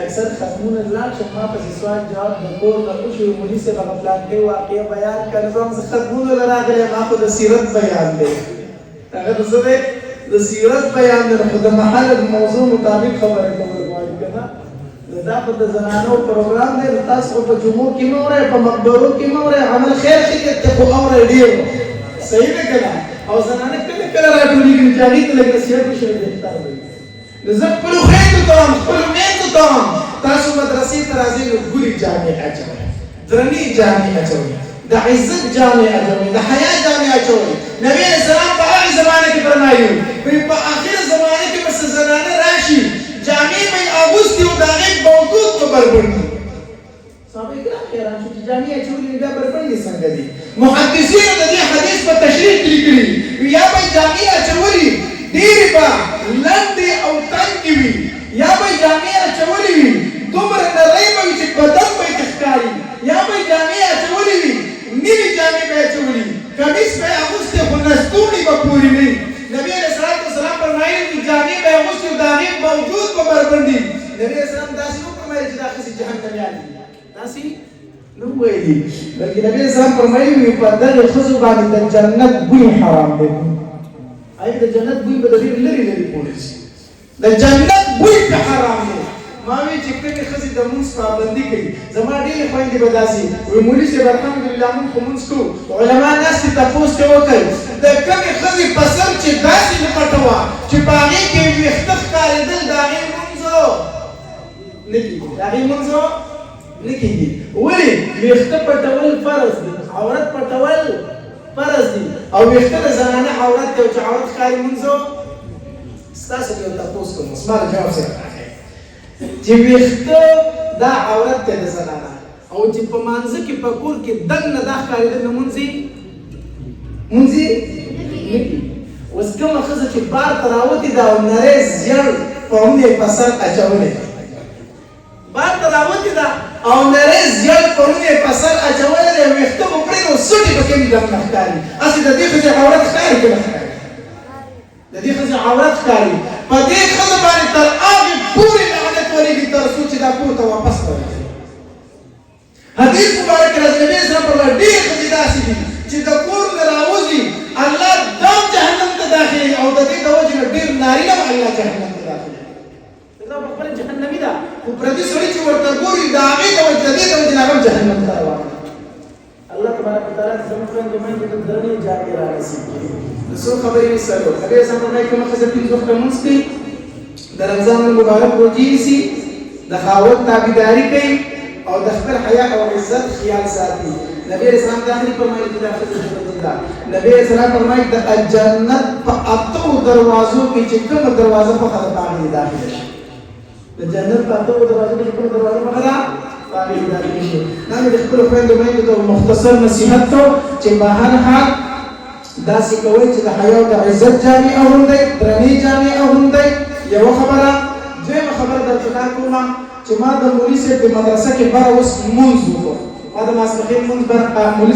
اکثر ختمونه لاړ چې ما پسې سوال جواب د کور نه وشي مولي صاحب هغه پلانکۍ واقعه بیان کړه نو زه ختمونه له راغلی ما خو د سیرت بیان دی هغه د څه دی د سیرت بیان دی خو د محل د موضوع مطابق خبره کول غواړي که نه دا خو د زنانو پروګرام دی تاسو خو په جمعو کې مه اورئ په مقبرو کې مه اورئ عمل خیر ښه کې خو اورئ ډېر صحیح دی که نه او زنانه کله کله راټولېږي چې هغې ته لږ نصیحت وشي بهتر دی زه خپلو خویندو ته وایم خپلو میندو ته وایم تاسو مدرسې ته راځئ نو ګوري جامې اچوئ درنې جامې اچوئ د عزت جامې اچوئ د حیا جامې اچوئ نبي علیه السلام په هغې زمانه کې فرمایي وایي په آخره زمانه کې به څه زنانه راشي جامې به یې اغوستې او د هغې موجود به بربنډي صحابه کرام حیران شو چې جامې اچولې بیا بربنډې څنګه دي محدثینو د دې حدیث په تشریح کې لیکلي یا به یې جامې اچولې ډېرې به لنډې او تنګې وي یا به یې جامې اچولې وي دومره نرۍ به وي چې بدن به یې ښکاري یا به یې جامې اچولې وي نوې جامې به یې اچولې وي کمیس به یې اغوستی خو نستوڼي به پورې نه وي نبي علیه السلام فرمایلي چې جامې به یې اغوستې او د هغې موجود به بربنډي نبي علیه السلام داسې نه وفرمایلي چې دا ښځې جهنمیانې دي داسې نه وویلي بلکې نبي علیه السلام فرمایلي وي په دغې ښځو باندې د جنت بوی حرام دی د جنت بوی به د ډېر لرې لرې پورې شي د جنت بوی په حرام دی ما وی چې کومې ښځې د مونځ پابندي کوي زما ډېرې خویندې به داسې وایي مولي صاحب الحمدلله مونږ خو مونځ کوو علما ناستې تپوس ته وکړ د کومې ښځې په سر چې داسې لپټه وه چې په هغې کې ویښته ښکارېدل د هغې مونځ نه کېږي د هغې مونځ نه کېږي ولې ویښته پټول فرض دی عورت پټول فرض دی او ویښته د زنانه عورت دی او چې عورت ښکاري مونځو ستاسو به یو تپوس کوم زما د جواب سره چې ویښته دا عورت دی د زنانه او چې په مانځه کې په کور کې دننه دا ښکارېدل نو مونځ یې نه کېږي اوس کومه ښځه چې بار ته راوتې ده او نری زیړ پړون یې په سر اچولی بار ته راوتې ده او نری زیړ پړون یې په سر اچولی دی ویښته به پرې نو سوټې پکې مې دننه ښکاري هسې د دې ښځې عورت ښکاري که نه ښکاري د دې ښځې عورت ښکاري په دې ښځه باندې تر هغې پورې لعنت ورېږي تر څو چې دا کور ته واپس ورځي حدیث مبارک کې راځي نبي اسلام فرمایي ډېرې ښځې داسې دي چې د کور نه راوځي الله دام جهنم ته داخلوي او د دې د وجې نه ډېر نارینه به الله جهنم ته داخلوي دا په خپله جهنمي ده خو پردي سړي چې ورته ګوري د هغې د وجې د دې د وجې نه هغه جهنم ته روان الله تبارک وتعالی زموږ خویندو میندو ته درنې جامې رانصیب کړي د څو خبرې مې سره نبي اسلام فرمایي کومه ښځه پنځه وخته لمونځ کوي د رمضان المبارک روژې نیسي د خاوند تابعداري کوي او د خپل حیا او عزت خیال ساتي نبی علیه السلام داخلي فرمایي چې دا ښځه جنتي ده نبی علیه السلام فرمایي د جنت په اتو دروازو کې چې کومه دروازه خوښه ده په هغې دې داخله شي د جنت په اتو دروازو کې چې کومه دروازه خوښه ده په هغې دې داخله شي دا مې د خپلو خویندو میندو ته مختصر نصیحت کوم چې په هر حال داسې کوئ چې د حیا او د عزت جامې اغوندئ درنې جامې اغوندئ یوه خبره دویمه خبره درته دا کومه چې ما د مولي صاحب په مدرسه کې بره اوس لمونځ وکړو ما د ماسپښین لمونځ مولي